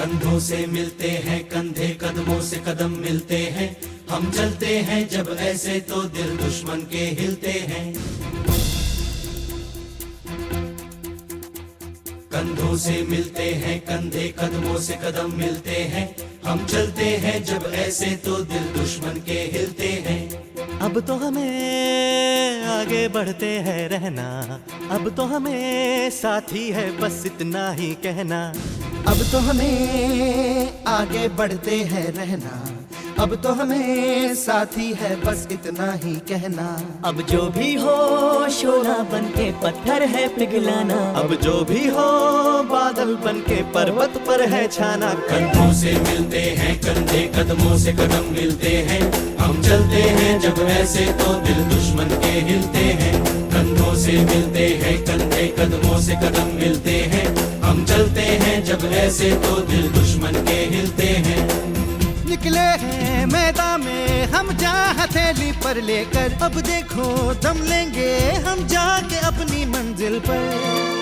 कंधों से मिलते हैं कंधे, कदमों से कदम मिलते हैं, हम चलते हैं जब ऐसे तो दिल दुश्मन के हिलते हैं। कंधों से मिलते हैं कंधे, कदमों से कदम मिलते हैं, हम चलते हैं जब ऐसे तो दिल दुश्मन के हिलते हैं। अब तो हमें आगे बढ़ते हैं रहना, अब तो हमें साथी है बस इतना ही कहना। अब तो हमें आगे बढ़ते हैं रहना, अब तो हमें साथी है बस इतना ही कहना। अब जो भी हो शोला बन के पत्थर है पिघलाना, अब जो भी हो बादल बन के पर्वत पर है छाना। कंधों से मिलते हैं कंधे, कदमों से कदम मिलते हैं, हम चलते हैं जब ऐसे तो दिल दुश्मन के हिलते हैं। कंधों से मिलते हैं कंधे, कदमों से कदम मिलते हैं, हम चलते हैं जब ऐसे तो दिल दुश्मन के हिलते हैं। निकले हैं मैदान में हम जा हथेली पर लेकर, अब देखो दम लेंगे हम जाके अपनी मंजिल पर।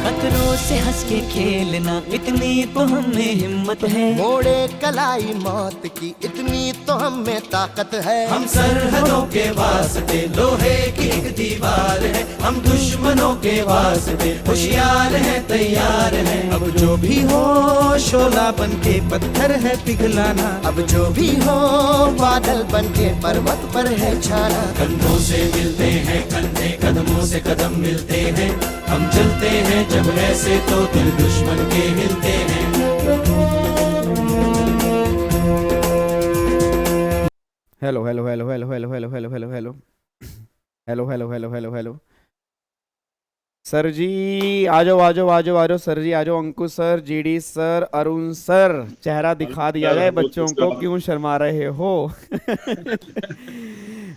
खतरों से हंस के खेलना इतनी तो हमें हिम्मत है, मोड़े कलाई मौत की इतनी तो हमें ताकत है। हम सरहदों के वास्ते लोहे की एक दीवार है, हम दुश्मनों के वास्ते होशियार हैं तैयार हैं। अब जो भी हो शोला बन के पत्थर है पिघलाना, अब जो भी हो बादल बन के पर्वत पर है छाना। कंधों से मिलते हैं कंधे, कदमों से कदम मिलते हैं, हम चलते हैं जब ऐसे तो दिल दुश्मन के हिलते हैं। Hello hello hello hello hello hello hello hello hello hello hello hello hello hello sir ji आ जाओ आ जाओ आ जाओ आ जाओ सर जी आ जाओ। Ankush sir, GD sir, Arun sir, चेहरा दिखा दिया जाए बच्चों को, क्यों शर्मा रहे हो?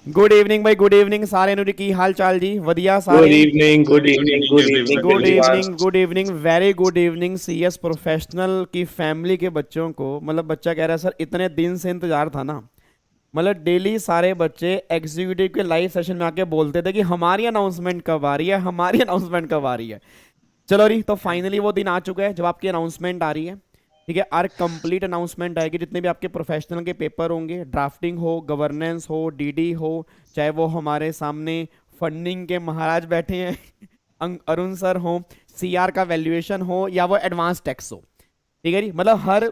गुड इवनिंग भाई, गुड इवनिंग सारे नु की हाल चाल जी? वधिया सारे? Good evening good evening good evening good evening good evening very good evening. CS professional की फैमिली के बच्चों को, मतलब बच्चा कह रहा है सर इतने दिन से इंतजार था ना, मतलब डेली सारे बच्चे एग्जीक्यूटिव के लाइव सेशन में आके बोलते थे कि हमारी अनाउंसमेंट कब आ रही है, हमारी अनाउंसमेंट कब आ रही है। चलो रही तो फाइनली वो दिन आ चुका है जब आपकी अनाउंसमेंट आ रही है। ठीक है, और कंप्लीट अनाउंसमेंट आएगी, जितने भी आपके प्रोफेशनल के पेपर होंगे, ड्राफ्टिंग हो, गवर्नेंस हो, डीडी हो, चाहे वो हमारे सामने फंडिंग के महाराज बैठे हैं अरुण सर हो, सीआर का वैल्यूएशन हो, या वो एडवांस टैक्स हो। ठीक है जी, मतलब हर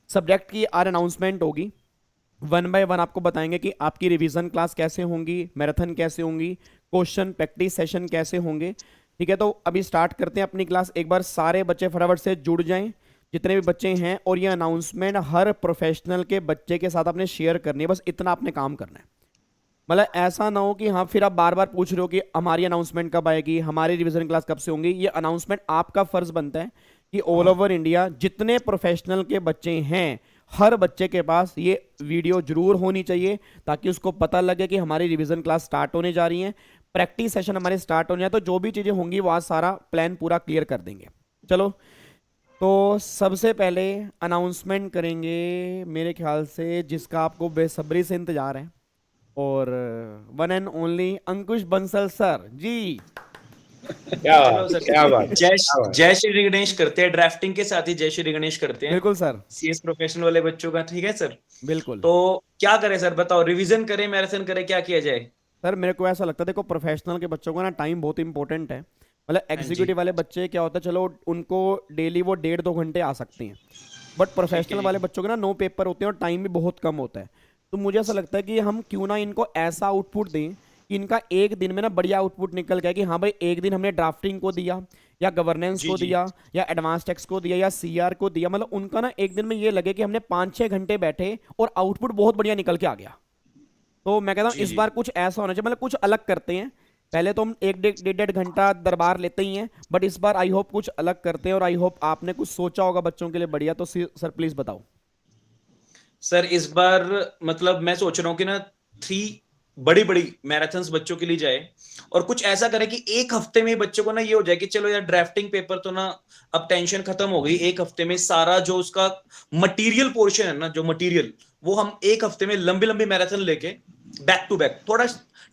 सब्जेक्ट की आर अनाउंसमेंट होगी। वन बाय वन आपको बताएंगे कि आपकी रिवीजन क्लास कैसे होंगी, मैराथन कैसे होंगी, क्वेश्चन प्रैक्टिस सेशन कैसे होंगे। ठीक है, तो अभी स्टार्ट करते हैं अपनी क्लास। एक बार सारे बच्चे फटाफट से जुड़ जाएं जितने भी बच्चे हैं, और ये अनाउंसमेंट हर प्रोफेशनल के बच्चे के साथ आपने शेयर करनी है। बस इतना आपने काम करना है, मतलब ऐसा ना हो कि हाँ फिर आप बार बार पूछ रहे हो कि हमारी अनाउंसमेंट कब आएगी, हमारी रिवीजन क्लास कब से होंगी। ये अनाउंसमेंट आपका फर्ज बनता है कि ऑल ओवर इंडिया जितने प्रोफेशनल के बच्चे हैं, हर बच्चे के पास ये वीडियो जरूर होनी चाहिए, ताकि उसको पता लगे कि हमारी रिवीजन क्लास स्टार्ट होने जा रही है, प्रैक्टिस सेशन हमारे स्टार्ट होने हैं। तो जो भी चीज़ें होंगी वो आज सारा प्लान पूरा क्लियर कर देंगे। चलो, तो सबसे पहले अनाउंसमेंट करेंगे मेरे ख्याल से जिसका आपको बेसब्री से इंतजार है, और one and only Ankush Bansal sir ji. क्या बात जय श्री गणेश करते हैं, ड्राफ्टिंग के साथ ही जय श्री गणेश करते हैं। बिल्कुल सर, सीएस प्रोफेशनल वाले बच्चों का। ठीक है सर, बिल्कुल। तो क्या करें सर, बताओ, रिवीजन करें, मैराथन करें, क्या किया जाए? सर मेरे को ऐसा लगता है, देखो प्रोफेशनल के बच्चों का ना टाइम बहुत इंपॉर्टेंट है। मतलब एग्जीक्यूटिव वाले बच्चे क्या होता है, चलो उनको डेली वो 1.5-2 घंटे आ सकते हैं, बट प्रोफेशनल वाले बच्चों के ना 9 पेपर होते हैं और टाइम भी बहुत कम होता है। तो मुझे ऐसा लगता है कि हम क्यों ना इनको ऐसा आउटपुट दें कि इनका एक दिन में ना बढ़िया आउटपुट निकल गया, कि हाँ भाई एक दिन हमने ड्राफ्टिंग को दिया, या गवर्नेंस को दिया, या एडवांस टैक्स को दिया, या सीआर को दिया, मतलब उनका ना एक दिन में ये लगे कि हमने 5-6 घंटे बैठे और आउटपुट बहुत बढ़िया निकल के आ गया। तो मैं कहता हूँ इस बार कुछ ऐसा होना चाहिए, मतलब कुछ अलग करते हैं। पहले तो हम 1-1.5 घंटा दरबार लेते ही हैं, बट इस बार आई होप कुछ अलग करते हैं, और आई होप आपने कुछ सोचा होगा बच्चों के लिए बढ़िया। तो सर प्लीज बताओ। सर इस बार मतलब मैं सोच रहा हूँ कि ना 3 बड़ी बड़ी मैराथन्स बच्चों के लिए जाए, और कुछ ऐसा करें कि एक हफ्ते में बच्चों को ना ये हो जाए कि चलो यार ड्राफ्टिंग पेपर तो ना अब टेंशन खत्म हो गई, एक हफ्ते में सारा जो उसका मटेरियल पोर्शन है ना, जो मटेरियल, वो हम एक हफ्ते में लंबी लंबी मैराथन लेके बैक टू बैक, थोड़ा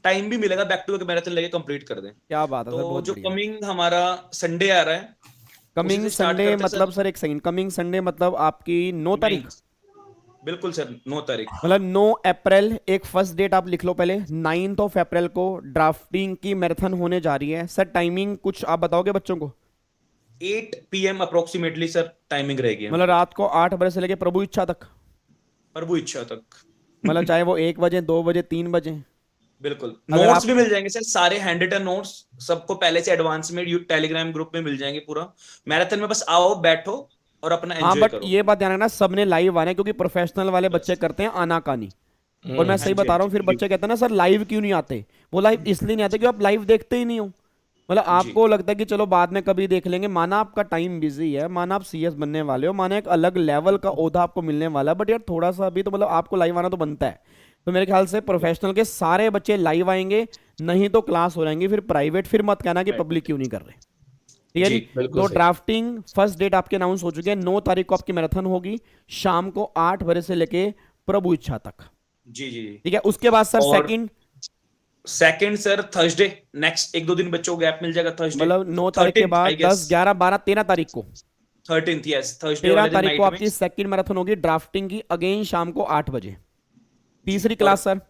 टाइम भी मिलेगा, बैक टू बैक मैराथन लेके कंप्लीट कर दें। क्या बात है सर, तो बहुत जो बढ़िया। कमिंग हमारा संडे आ रहा है, कमिंग उसी से start संडे करते हैं मतलब सर। सर एक सेकंड, कमिंग संडे मतलब आपकी 9 तारीख, बिल्कुल सर, 9 तारीख। मतलब 9 अप्रैल। एक फर्स्ट डेट आप लिख लो पहले, 9 अप्रैल को ड्राफ्टिंग की मैराथन होने जा रही है। सर टाइमिंग कुछ आप बताओगे बच्चों को? 8 PM अप्रोक्सीमेटली सर टाइमिंग रहेगी मतलब हमारी, रात को 8 बजे से लेके प्रभु इच्छा तक, प्रभु इच्छा तक। मतलब चाहे वो 1 बजे, 2 बजे, 3 बजे। बिल्कुल, अगर नोट्स आप- भी मिल जाएंगे सर, सारे हैंड रिटन नोट्स सबको पहले से एडवांस में टेलीग्राम ग्रुप में मिल जाएंगे। पूरा मैराथन में बस आओ, बैठो और अपना हाँ एंजॉय बट करो। ये बात ध्यान रखना, सबने लाइव आना है, क्योंकि प्रोफेशनल वाले बच्चे करते हैं आनाकानी। और मैं सही हाँ जी, बता रहा हूँ, हाँ फिर जी, बच्चे कहते हैं ना सर लाइव क्यों नहीं आते। वो लाइव इसलिए नहीं आते कि आप लाइव देखते ही नहीं हो। मतलब आपको लगता है कि चलो बाद में कभी देख लेंगे, माना आपका टाइम बिजी है, माना आप सीएस बनने वाले हो, माना एक अलग लेवल का ओहदा आपको मिलने वाला है, बट यार थोड़ा सा अभी तो मतलब आपको लाइव आना तो बनता है। तो मेरे ख्याल से प्रोफेशनल के सारे बच्चे लाइव आएंगे, नहीं तो क्लास हो जाएंगी फिर प्राइवेट। फिर मत कहना कि पब्लिक क्यों नहीं कर रहे, ठीक है जी, जी। बिल्कुल तो सही। ड्राफ्टिंग फर्स्ट डेट आपके अनाउंस हो चुके हैं, 9 तारीख को आपकी मैराथन होगी शाम को 8 बजे से लेके प्रभु इच्छा तक, जी जी जी। ठीक है। उसके बाद सर और सेकंड, सर थर्सडे, नेक्स्ट 1-2 दिन बच्चों को गैप मिल जाएगा। थर्सडे मतलब 9 तारीख के 13th बाद आई गेस, 10, 11, 12, 13 तारीख को, 13th यस, थर्सडे 13 वाले दिन तारीख को नाइट में। आपकी सेकंड मैराथन होगी ड्राफ्टिंग की, अगेन शाम को 8 बजे। तीसरी और क्लास सर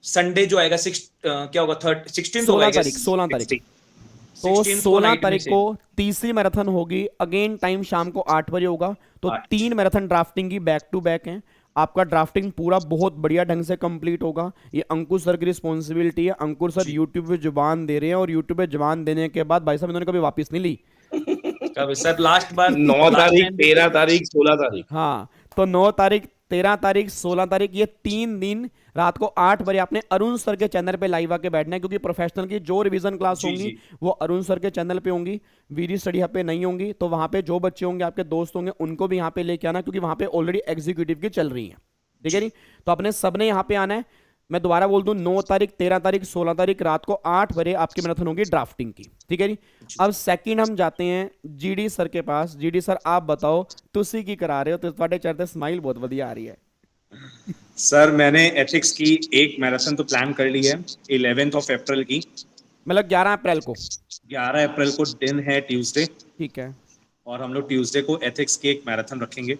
संडे जो आएगा क्या होगा, 16th होगा 16 आई तारीख, गेस। 16 तारीख। तो 16th को 16 नाइट में तारीख से को तीसरी मैराथन होगी, अगेन टाइम शाम को 8 बजे होगा। तो 8। 3 मैराथन ड्राफ्टिंग की बैक टू बैक हैं। आपका ड्राफ्टिंग पूरा बहुत बढ़िया ढंग से कंप्लीट होगा। ये अंकुर सर की रिस्पॉन्सिबिलिटी है। अंकुर सर यूट्यूब पे जुबान दे रहे हैं, और यूट्यूब पे जुबान देने के बाद भाई साहब इन्होंने कभी वापस नहीं ली। कब सर लास्ट बार 9 तारीख, टाइम 13 तारीख, 16 तारीख। हाँ, तो 9 तारीख, 13 तारीख, 16 तारीख, ये 3 दिन रात को 8 बजे आपने अरुण सर के चैनल पे लाइव आके बैठना है, क्योंकि प्रोफेशनल की जो रिवीजन क्लास जी, होंगी जी। वो अरुण सर के चैनल पे होंगी, वीडी स्टडी हब पे नहीं होंगी। तो वहां पे जो बच्चे होंगे आपके दोस्त होंगे उनको भी यहाँ पे लेके आना, क्योंकि वहां पे ऑलरेडी एग्जीक्यूटिव की चल रही है, ठीक है जी। तो अपने सबने यहाँ पे आना है। मैं दोबारा बोल दूं, 9 तारीख, 13 तारीख, 16 तारीख रात को 8 बजे आपकी मैराथन होगी ड्राफ्टिंग की, ठीक है जी। अब सेकंड हम जाते हैं जीडी सर के पास। जीडी सर आप बताओ, तुसी की करा रहे हो, तो ਤੁਹਾਡੇ चेहरे स्माइल बहुत बढ़िया आ रही है। सर मैंने एथिक्स की एक मैराथन तो प्लान कर ली है 11 अप्रैल की। मतलब 11 अप्रैल को, 11 अप्रैल को दिन है ट्यूसडे, ठीक है। और हम लोग ट्यूसडे को एथिक्स की एक मैराथन रखेंगे।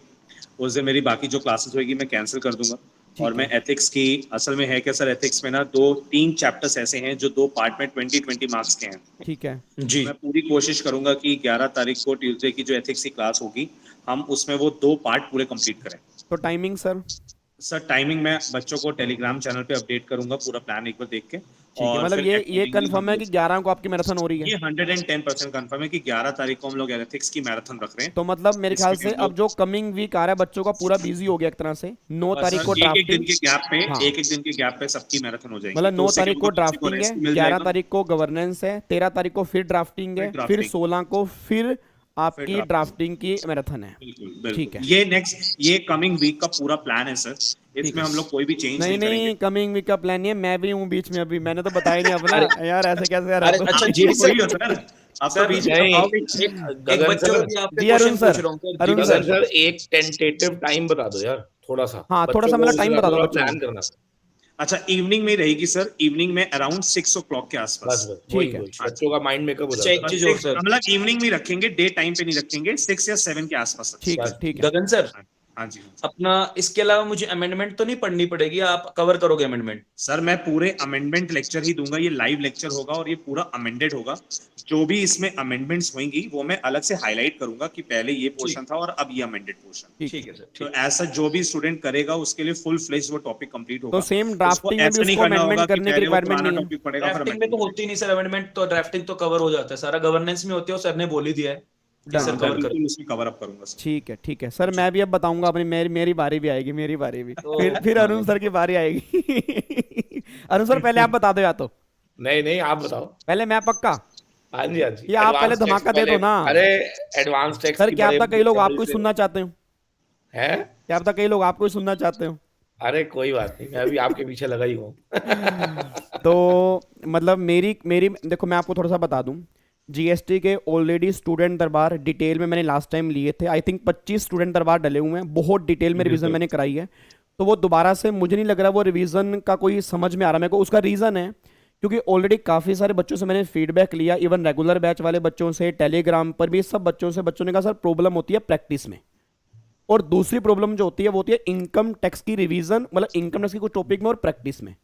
उस दिन मेरी बाकी जो क्लासेस होगी मैं कैंसिल कर दूंगा। और मैं एथिक्स की, असल में है क्या सर, एथिक्स में ना 2-3 चैप्टर्स ऐसे हैं जो 2 पार्ट में 20-20 मार्क्स के हैं। ठीक है जी मैं पूरी कोशिश करूंगा कि 11 तारीख को ट्यूसडे की जो एथिक्स की क्लास होगी हम उसमें वो 2 पार्ट पूरे कंप्लीट करें। तो टाइमिंग सर? सर टाइमिंग मैं बच्चों को टेलीग्राम चैनल पे अपडेट करूंगा, पूरा प्लान एक बार देख के। ठीक है, और मतलब फिर ये accordingly कंफर्म है कि 11 को आपकी मैराथन हो रही ये है। 110% कंफर्म है कि 11 तारीख को हम लोग एथिक्स की मैराथन रख रहे हैं। तो मतलब मेरे ख्याल इसमें से हम अब लोग- जो कमिंग वीक आ रहा है बच्चों का पूरा बिजी हो गया एक तरह से। 9 बस तारीख को सर, एक-एक दिन ड्राफ्टिंग, के गैप पे हाँ। एक-एक दिन के गैप पे सबकी मैराथन हो जाएगी। मतलब तो 9 उससे तारीख क्या को होगा, बच्चे को ड्राफ्टिंग है, rest मिल 11 जाएगा। तारीख को गवर्नेंस है, 13 तारीख को फिर ड्राफ्टिंग है, फिर फिर drafting। 16 को फिर आपकी drafting। ड्राफ्टिंग की मैराथन है। बिल्कुल, बिल्कुल। ठीक है। ये नेक्स्ट, ये कमिंग वीक का पूरा प्लान है सर। इसमें हम लोग कोई भी चेंज नहीं नहीं करेंगे। नहीं, कमिंग वीक का प्लान नहीं है, मैं भी हूँ बीच में अभी, मैंने तो बताया नहीं अपना। यार ऐसे कैसे यार? अरे आप- अच्छा आप जी तो सर, वही हो सर, आप तो सर, बीच में नहीं, आओगे। एक गगन बच्चों सर, को भी आपसे जी अरुण क्वेश्चन सर, पूछ रहा हूँ सर। अरुण जी अगर सर। सर एक टेंटेटिव टाइम बता दो यार, थोड़ा सा। हाँ, थोड़ा सा बच्चों को मतलब टाइम उसका बता दो थोड़ा बच्चों प्लान को। करना। अच्छा, इवनिंग में रहेगी सर, इवनिंग में अराउंड 6 o'clock के बस आसपास। बस ठीक वही है। वही बच्चों का माइंड मेकअप हो अच्छा, जाता एक है। चीज और सर, मतलब इवनिंग में रखेंगे, डे टाइम पे नहीं रखेंगे, 6 या 7 के आसपास रखेंगे। ठीक है, बस। ठीक है। गगन सर, हाँ जी। अपना इसके अलावा मुझे अमेंडमेंट तो नहीं पढ़नी पड़ेगी, आप कवर करोगे अमेंडमेंट? सर मैं पूरे अमेंडमेंट लेक्चर ही दूंगा, ये लाइव लेक्चर होगा और ये पूरा अमेंडेड होगा। जो भी इसमें अमेंडमेंट्स होंगी वो मैं अलग से हाईलाइट करूंगा कि पहले ये पोर्शन था और अब ये अमेंडेड पोर्शन। ठीक है सर, तो ठीक। ऐसा जो भी स्टूडेंट करेगा उसके लिए फुल फ्लेज वो टॉपिक कंप्लीट होगा। तो सेम उसको ड्राफ्टिंग में भी ऐसा नहीं उसको करना होगा अमेंडमेंट कि करने की पहले वो रिक्वायरमेंट पुराना नहीं है। टॉपिक पढ़ेगा फिर ड्राफ्टिंग में तो amendment होती नहीं सर अमेंडमेंट, तो ड्राफ्टिंग तो कवर हो जाता है सारा, गवर्नेंस में होती है, और सर ने बोल ही दिया है कि Done, सर मैं कवर कर। बिल्कुल उसमें कवर अप करूंगा सर। ठीक है, ठीक है सर। मैं भी अब बताऊंगा अपनी, मेरी बारी भी आएगी, मेरी बारी भी। तो- फिर अरुण सर की बारी आएगी। अरुण सर पहले आप बता दो, या तो नहीं नहीं, आप बताओ। पहले मैं पक्का। हाँ जी, हाँ जी। ये आप पहले Advance text धमाका दे दो पहले- ना। अरे एडवांस टेक्स्ट सर क्या पता कई लोग आपको ही सुनना चाहते हो, है। क्या पता कई लोग आपको ही सुनना चाहते हो। अरे कोई बात नहीं, मैं अभी आपके पीछे लगा ही हूँ। तो मतलब मेरी मेरी देखो, मैं आपको थोड़ा सा बता दूं, जीएसटी के ऑलरेडी स्टूडेंट दरबार डिटेल में मैंने लास्ट टाइम लिए थे। आई थिंक 25 स्टूडेंट दरबार डले हुए हैं, बहुत डिटेल में रिवीजन मैंने कराई है। तो वो दोबारा से मुझे नहीं लग रहा वो रिवीजन का कोई समझ में आ रहा मेरे को। उसका रीज़न है क्योंकि ऑलरेडी काफ़ी सारे बच्चों से मैंने फीडबैक लिया, इवन रेगुलर बैच वाले बच्चों से, टेलीग्राम पर भी, सब बच्चों ने कहा सर प्रॉब्लम होती है प्रैक्टिस में, और दूसरी प्रॉब्लम जो होती है वो होती है इनकम टैक्स की रिवीजन, मतलब इनकम टैक्स की कुछ टॉपिक में और प्रैक्टिस में।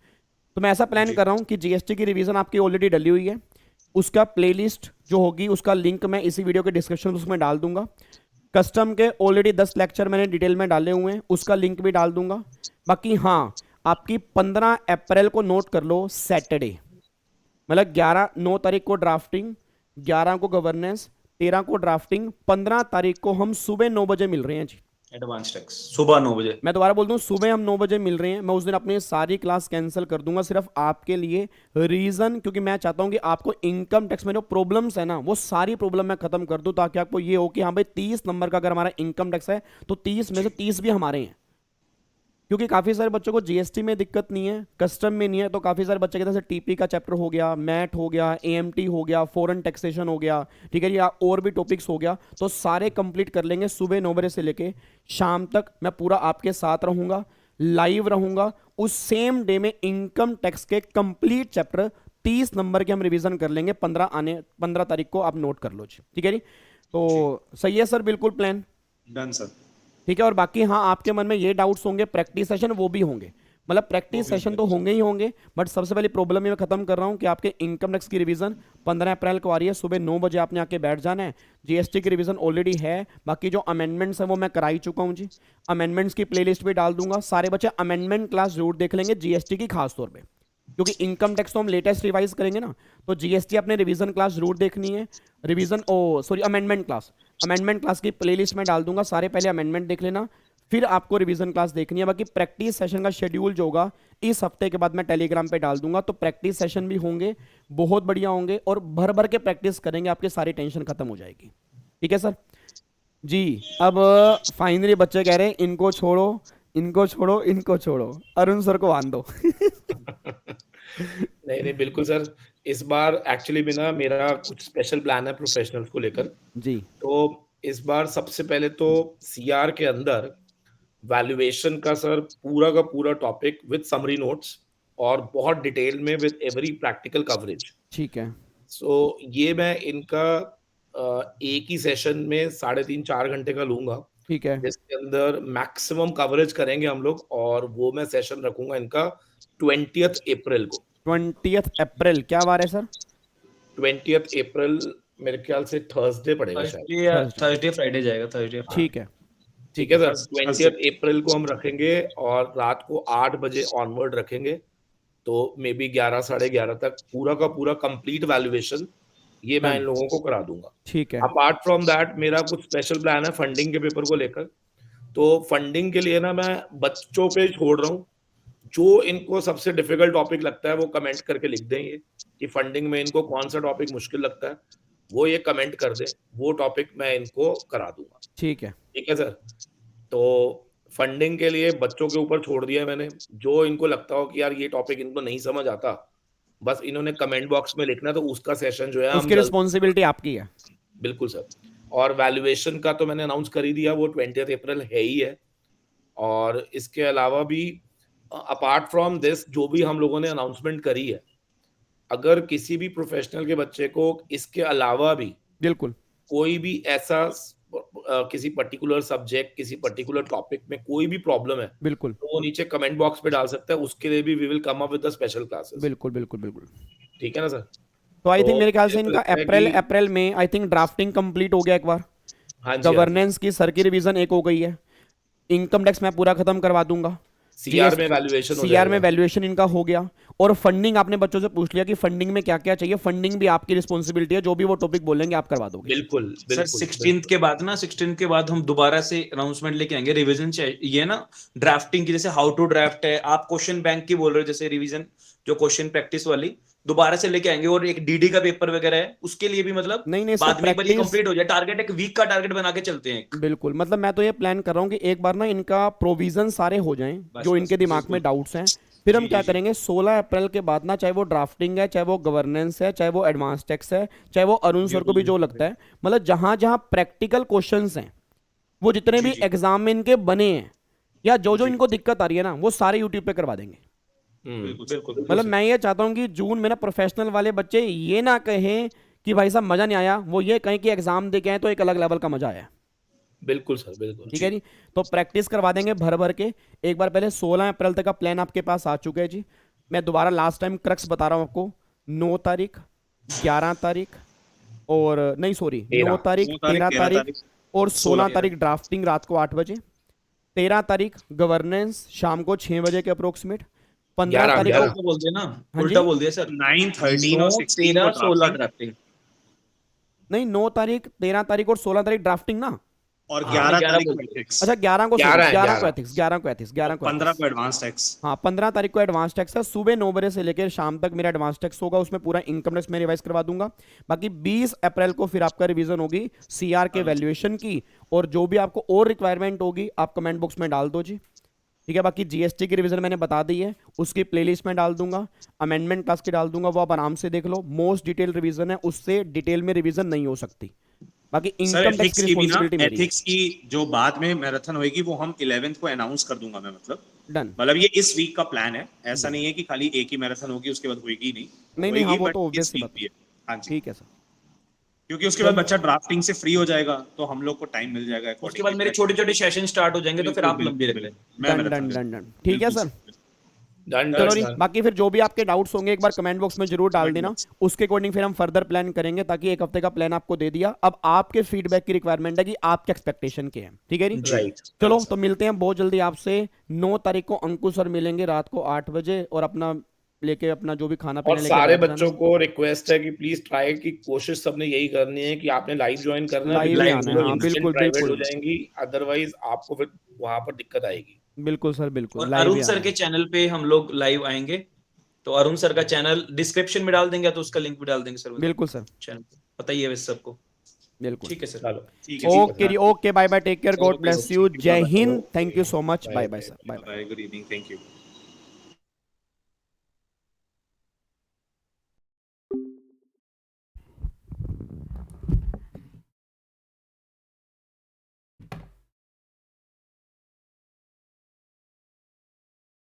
तो मैं ऐसा प्लान कर रहा हूँ कि जीएसटी की रिवीजन आपकी ऑलरेडी डली हुई है, उसका प्लेलिस्ट जो होगी उसका लिंक मैं इसी वीडियो के डिस्क्रिप्शन में उसमें डाल दूंगा। कस्टम के ऑलरेडी 10 लेक्चर मैंने डिटेल में डाले हुए हैं, उसका लिंक भी डाल दूंगा। बाकी हाँ, आपकी 15 अप्रैल को नोट कर लो, सैटरडे, मतलब 9 तारीख को ड्राफ्टिंग, 11 को गवर्नेंस, 13 को ड्राफ्टिंग, 15 तारीख को हम सुबह 9 बजे मिल रहे हैं जी। एडवांस टैक्स सुबह 9 बजे। मैं दोबारा बोल दूं, सुबह हम 9 बजे मिल रहे हैं। मैं उस दिन अपनी सारी क्लास कैंसिल कर दूंगा सिर्फ आपके लिए, रीजन क्योंकि मैं चाहता हूं कि आपको इनकम टैक्स में जो प्रॉब्लम्स है ना वो सारी प्रॉब्लम मैं खत्म कर दूं, ताकि आपको ये हो कि हाँ भाई 30 नंबर का अगर हमारा इनकम टैक्स है तो 30 में से 30 भी हमारे हैं। क्योंकि काफ़ी सारे बच्चों को जीएसटी में दिक्कत नहीं है, कस्टम में नहीं है, तो काफ़ी सारे बच्चे कहते हैं टीपी का चैप्टर हो गया, मैट हो गया, एएमटी हो गया, फॉरेन टैक्सेशन हो गया, ठीक है, या और भी टॉपिक्स हो गया, तो सारे कंप्लीट कर लेंगे। सुबह 9 बजे से लेके शाम तक मैं पूरा आपके साथ रहूँगा, लाइव रहूँगा। उस सेम डे में इनकम टैक्स के कंप्लीट चैप्टर 30 नंबर के हम रिविजन कर लेंगे। 15 तारीख को आप नोट कर लो जी, ठीक है जी। तो सही है सर, बिल्कुल प्लान डन सर। ठीक है। और बाकी हाँ, आपके मन में ये डाउट्स होंगे, प्रैक्टिस सेशन वो भी होंगे, मतलब प्रैक्टिस सेशन तो होंगे ही होंगे, बट सबसे पहले प्रॉब्लम मैं खत्म कर रहा हूँ कि आपके इनकम टैक्स की रिवीजन 15 अप्रैल को आ रही है, सुबह 9 बजे आपने आके बैठ जाना है। जीएसटी की रिवीजन ऑलरेडी है, बाकी जो अमेंडमेंट्स है वो मैं करा ही चुका हूँ जी, अमेंडमेंट्स की प्लेलिस्ट भी डाल दूंगा। सारे बच्चे अमेंडमेंट क्लास जरूर देख लेंगे, जीएसटी की खास तौर पर, क्योंकि इनकम टैक्स तो हम लेटेस्ट रिवाइज करेंगे ना, तो जीएसटी अपने रिवीजन क्लास जरूर देखनी है। अमेंडमेंट क्लास की प्लेलिस्ट में डाल दूंगा, सारे पहले अमेंडमेंट देख लेना, फिर आपको रिवीजन क्लास देखनी है। बाकी प्रैक्टिस सेशन का शेड्यूल जो होगा इस हफ्ते के बाद मैं टेलीग्राम पे डाल दूंगा, तो प्रैक्टिस सेशन भी होंगे, बहुत बढ़िया होंगे, और भर भर के प्रैक्टिस करेंगे, आपकी सारी टेंशन खत्म हो जाएगी। ठीक है सर जी। अब फाइनली बच्चे कह रहे हैं इनको छोड़ो, इनको छोड़ो, इनको छोड़ो, अरुण सर को आन दो। नहीं बिल्कुल सर, इस बार एक्चुअली भी ना मेरा कुछ स्पेशल प्लान है प्रोफेशनल्स को लेकर जी। तो इस बार सबसे पहले तो सीआर के अंदर वैल्यूएशन का सर पूरा का पूरा टॉपिक विद समरी नोट्स और बहुत डिटेल में विद एवरी प्रैक्टिकल कवरेज। ठीक है। सो ये मैं इनका एक ही सेशन में 3.5-4 घंटे का लूंगा। ठीक है। जिसके अंदर मैक्सिमम कवरेज करेंगे हम लोग, और वो मैं सेशन रखूंगा इनका 20th अप्रैल को। 20th अप्रैल क्या बार है सर? 20th अप्रैल मेरे ख्याल से थर्सडे पड़ेगा शायद, थर्सडे फ्राइडे जाएगा, थर्सडे। ठीक है, ठीक है सर। 20th अप्रैल को हम रखेंगे और रात को 8 बजे ऑनवर्ड रखेंगे, तो मे बी 11 साढ़े 11 तक पूरा का पूरा कंप्लीट वैल्यूएशन ये मैं इन लोगों को करा दूंगा। ठीक है। अपार्ट फ्रॉम दैट मेरा कुछ स्पेशल प्लान है फंडिंग के पेपर को लेकर। तो फंडिंग के लिए ना मैं बच्चों पे छोड़ रहा हूँ, जो इनको सबसे डिफिकल्ट टॉपिक लगता है वो कमेंट करके लिख देंगे कि फंडिंग में इनको कौन सा टॉपिक मुश्किल लगता है, वो ये कमेंट कर दे, वो टॉपिक मैं इनको करा दूंगा। ठीक है। ठीक है सर। तो फंडिंग के लिए बच्चों के ऊपर छोड़ दिया है मैंने, जो इनको लगता हो कि यार ये टॉपिक इनको नहीं समझ आता, बस इन्होंने कमेंट बॉक्स में लिखना, तो उसका सेशन जो है उसकी रिस्पॉन्सिबिलिटी आपकी है। बिल्कुल सर। और वैल्यूएशन का तो मैंने अनाउंस कर ही दिया, वो 20th अप्रैल है ही है। और इसके अलावा भी अपार्ट फ्रॉम दिस जो भी हम लोगों ने अनाउंसमेंट करी है, अगर किसी भी प्रोफेशनल के बच्चे को इसके अलावा भी बिल्कुल कोई भी ऐसा किसी पर्टिकुलर सब्जेक्ट, किसी पर्टिकुलर टॉपिक में कोई भी प्रॉब्लम है, बिल्कुल, तो वो नीचे कमेंट बॉक्स पे डाल सकता है, उसके लिए भी we will come up with the special classes. बिल्कुल बिल्कुल बिल्कुल। ठीक है ना सर। तो आई थिंक मेरे ख्याल से मेरे को इनका लगता है कि- अप्रैल में आई थिंक ड्राफ्टिंग कंप्लीट हो गया एक बार, हाँ जी, गवर्नेंस की सर की रिवीजन एक हो गई है, इनकम टैक्स मैं पूरा खत्म करवा दूंगा, सीआर में वैल्यूएशन हो सीआर में जाएगा। वैल्यूएशन इनका हो गया, और फंडिंग आपने बच्चों से पूछ लिया कि फंडिंग में क्या क्या चाहिए, फंडिंग भी आपकी रिस्पॉन्सिबिलिटी है, जो भी वो टॉपिक बोलेंगे आप करवा दोगे। बिल्कुल सर बिल्कुल 16th के बाद ना, 16th के बाद हम दोबारा से अनाउंसमेंट लेके आएंगे रिवीजन। ये ना ड्राफ्टिंग की, जैसे हाउ टू ड्राफ्ट है, आप क्वेश्चन बैंक की बोल रहे हो, जैसे रिवीजन जो क्वेश्चन प्रैक्टिस वाली दोबारा से लेके आएंगे, और एक डीडी का पेपर वगैरह है उसके लिए भी, मतलब नहीं सर, बाद में एक बार practice- कंप्लीट हो जाए, टारगेट एक वीक का टारगेट बना के चलते हैं। बिल्कुल, मतलब मैं तो ये प्लान कर रहा हूँ कि एक बार ना इनका प्रोविजन सारे हो जाएं जो इनके दिमाग में डाउट्स हैं, फिर हम क्या करेंगे 16 अप्रैल के बाद ना, चाहे वो ड्राफ्टिंग है, चाहे वो गवर्नेंस है, चाहे वो एडवांस टैक्स है, चाहे वो अरुण सर को भी जो लगता है, मतलब जहां जहां प्रैक्टिकल क्वेश्चंस हैं, वो जितने भी एग्जाम में इनके बने हैं, या जो जो इनको दिक्कत आ रही है ना वो सारे यूट्यूब पे करवा देंगे। बिल्कुल मतलब मैं ये चाहता हूँ कि जून में ना प्रोफेशनल वाले बच्चे ये ना कहें कि भाई साहब मजा नहीं आया, वो ये कहें कि एग्जाम दे के आए तो एक अलग लेवल का मजा आया। बिल्कुल सर, बिल्कुल ठीक है जी, तो प्रैक्टिस करवा देंगे भर भर के। एक बार पहले 16 अप्रैल तक का प्लान आपके पास आ चुका है जी। मैं दोबारा लास्ट टाइम क्रक्स बता रहा हूँ आपको, 9 तारीख, 11 तारीख और नहीं सॉरी 9 तारीख, 13 तारीख और 16 तारीख ड्राफ्टिंग रात को 8 बजे, 13 तारीख गवर्नेंस शाम को 6 बजे के अप्रोक्सीमेट, 15 तारीख उल्टा को बोल दिया ना, हाँ उल्टा जी? बोल दिया सर। 9, 13 और 16 को 16 drafting ड्राफ्टिंग नहीं 9 तारीख, 13 तारीख और 16 तारीख ड्राफ्टिंग ना। और हाँ, 11 11 तारीख बोल को दिया। ethics, अच्छा 11 को 11 है, 11 को 11 एथिक्स, 11 को एथिक्स, 11 को 15 ethics। को एडवांस टैक्स। हाँ 15 तारीख को एडवांस टैक्स है, सुबह 9 बजे से लेकर शाम तक मेरा एडवांस टैक्स होगा, उसमें पूरा इनकम टैक्स में रिवाइज करवा दूंगा। बाकी 20 अप्रैल को फिर आपका रिवीजन होगी सीआर के वैल्यूएशन की, और जो भी आपको और रिक्वायरमेंट होगी आप कमेंट बॉक्स में डाल दो जी। ठीक है, बाकी जीएसटी की रिवीजन मैंने बता दी है, उसकी प्लेलिस्ट में डाल दूंगा, अमेंडमेंट क्लास की डाल दूंगा, वो आप आराम से देख लो। मोस्ट डिटेल रिवीजन है, उससे डिटेल में रिवीजन नहीं हो सकती। बाकी सर इनकम टैक्स एथिक्स की की भी ना, रिस्पॉन्सिबिलिटी मेरी है। एथिक्स की जो बाद में मैराथन होगी वो हम 11th को अनाउंस कर दूंगा मैं। डन। मतलब ये इस वीक का प्लान है, ऐसा नहीं है कि खाली एक ही मैराथन होगी उसके बाद होगी नहीं। नहीं हाँ होएगी, वो but तो इस ऑब्वियस सी week बात भी है। हाँ जी, ठीक है सर। क्योंकि उसके बाद बच्चा ड्राफ्टिंग से फ्री हो जाएगा तो हम लोग को टाइम मिल जाएगा। उसके बाद मेरे छोटे छोटे सेशन स्टार्ट हो जाएंगे, तो फिर आप लंबी रख लें। डन डन डन डन, ठीक है सर। डन चलो डन जी, डन। बाकी फिर जो भी आपके डाउट्स होंगे एक बार कमेंट बॉक्स में जरूर डाल देना, उसके अकॉर्डिंग फिर हम फर्दर प्लान करेंगे। ताकि एक हफ्ते का प्लान आपको दे दिया, अब आपके फीडबैक की रिक्वायरमेंट है कि आपके एक्सपेक्टेशन के हैं। ठीक है जी, राइट। चलो तो मिलते हैं बहुत जल्दी आपसे। 9 तारीख को अंकुश सर मिलेंगे रात को 8 बजे, और अपना लेके अपना जो भी खाना और पीना लेके सारे बैठ जाना। बच्चों को रिक्वेस्ट है कि प्लीज ट्राई की कोशिश सबने यही करनी है कि आपने लाइव ज्वाइन करना है, लाइव ही because आना है, वो हाँ instant बिल्कुल प्राइवेट हो बिल्कुल जाएंगी, अदरवाइज आपको फिर वहां पर दिक्कत आएगी। बिल्कुल सर, बिल्कुल और लाइव अरुण ही सर आना के है। चैनल पे हम लोग लाइव आएंगे, तो अरुण सर का चैनल डिस्क्रिप्शन में डाल देंगे, तो उसका लिंक भी डाल देंगे सर। बिल्कुल सर, चैनल पता ही है वैसे सबको। बिल्कुल। ठीक है सर। चलो ठीक है, okay ji, okay, bye bye, take care, God bless you, जय हिंद, thank you so much, bye bye sir, bye bye. Good evening, thank you.